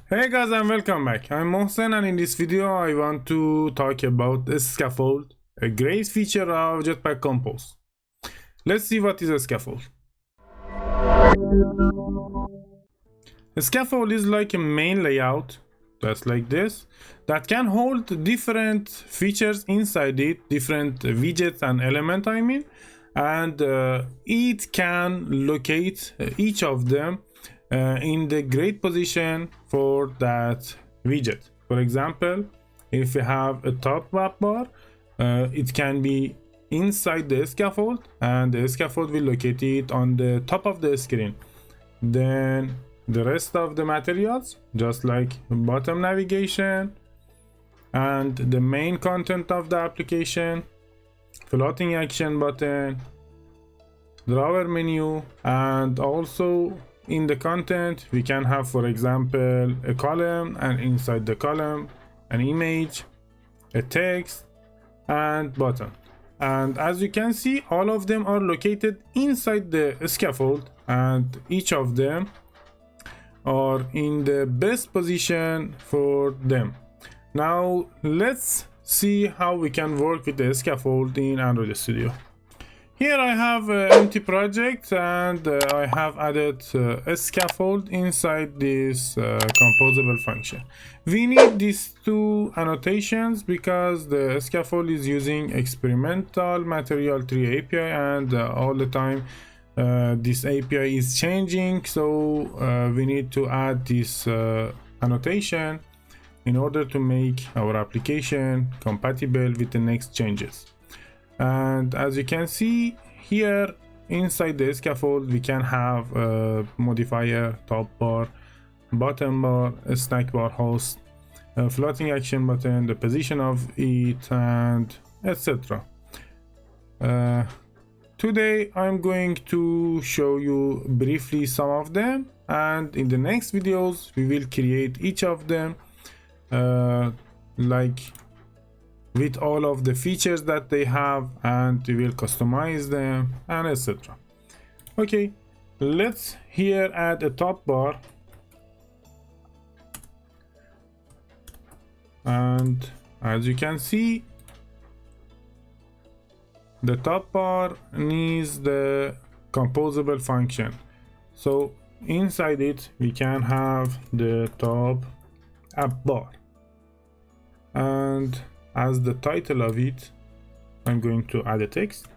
Hey guys, and welcome back. I'm Mohsen, and in this video I want to talk about a scaffold, a great feature of Jetpack Compose. Let's see what is a scaffold. A scaffold is like a main layout, just like this, that can hold different features inside it, different widgets and elements and it can locate each of them in the great position for that widget. For example, if you have a top wrap bar, it can be inside the scaffold, and the scaffold will locate it on the top of the screen. Then the rest of the materials, just like bottom navigation and the main content of the application, floating action button, drawer menu, and also in the content we can have, for example, a column, and inside the column an image, a text, and button. And as you can see, all of them are located inside the scaffold, and each of them are in the best position for them. Now let's see how we can work with the scaffold in Android Studio. Here I have an empty project, and I have added a scaffold inside this composable function. We need these two annotations because the scaffold is using experimental material tree API, and all the time this API is changing, so we need to add this annotation in order to make our application compatible with the next changes. And as you can see here, inside the scaffold we can have a modifier, top bar, bottom bar, a snack bar host, a floating action button, the position of it, and etc. Today I'm going to show you briefly some of them, and in the next videos we will create each of them like with all of the features that they have, and we will customize them and etc. Okay, let's here add a top bar, and as you can see, the top bar needs the composable function. So inside it we can have the top app bar, and as the title of it I'm going to add a text.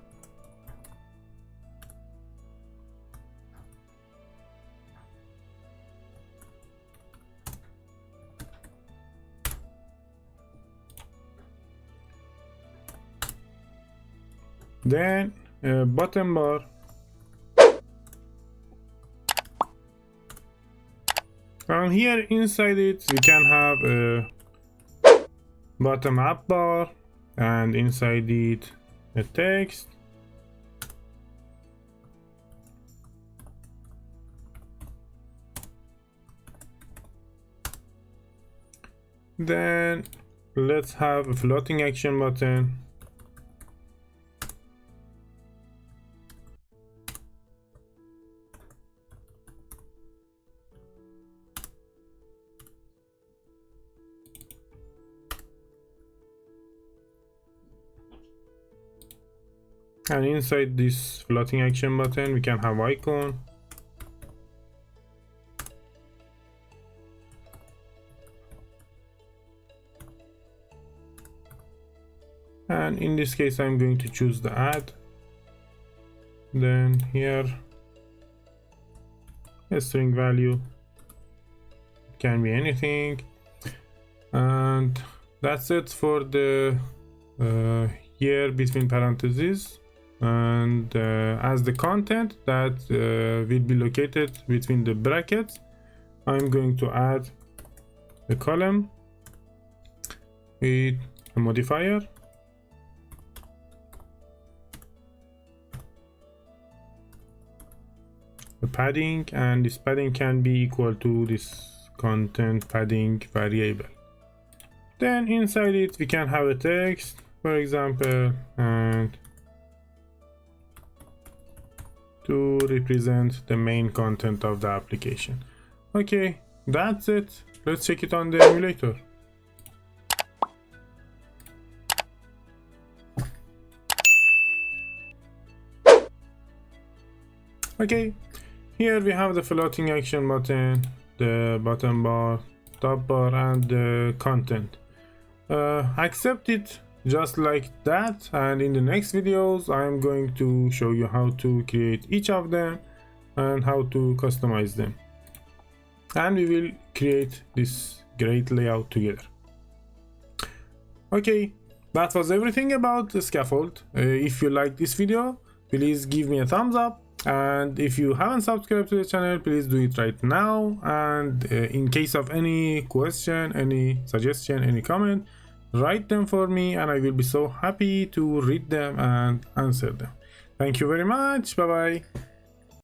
Then a bottom bar, and here inside it we can have a bottom app bar, and inside it a text, then let's have a floating action button, and inside this floating action button we can have icon, and in this case I'm going to choose the add. Then here a string value, it can be anything, and that's it for the here between parentheses, and as the content that will be located between the brackets, I'm going to add a column with a modifier, a padding, and this padding can be equal to this content padding variable. Then inside it we can have a text, for example, and to represent the main content of the application. Okay, that's it. Let's check it on the emulator. Okay, here we have the floating action button, the button bar, top bar, and the content. Accept it just like that, and in the next videos I'm going to show you how to create each of them and how to customize them, and we will create this great layout together. Okay, that was everything about the scaffold. If you like this video, please give me a thumbs up, and if you haven't subscribed to the channel, please do it right now. And in case of any question, any suggestion, any comment, write them for me and I will be so happy to read them and answer them. Thank you very much. Bye bye.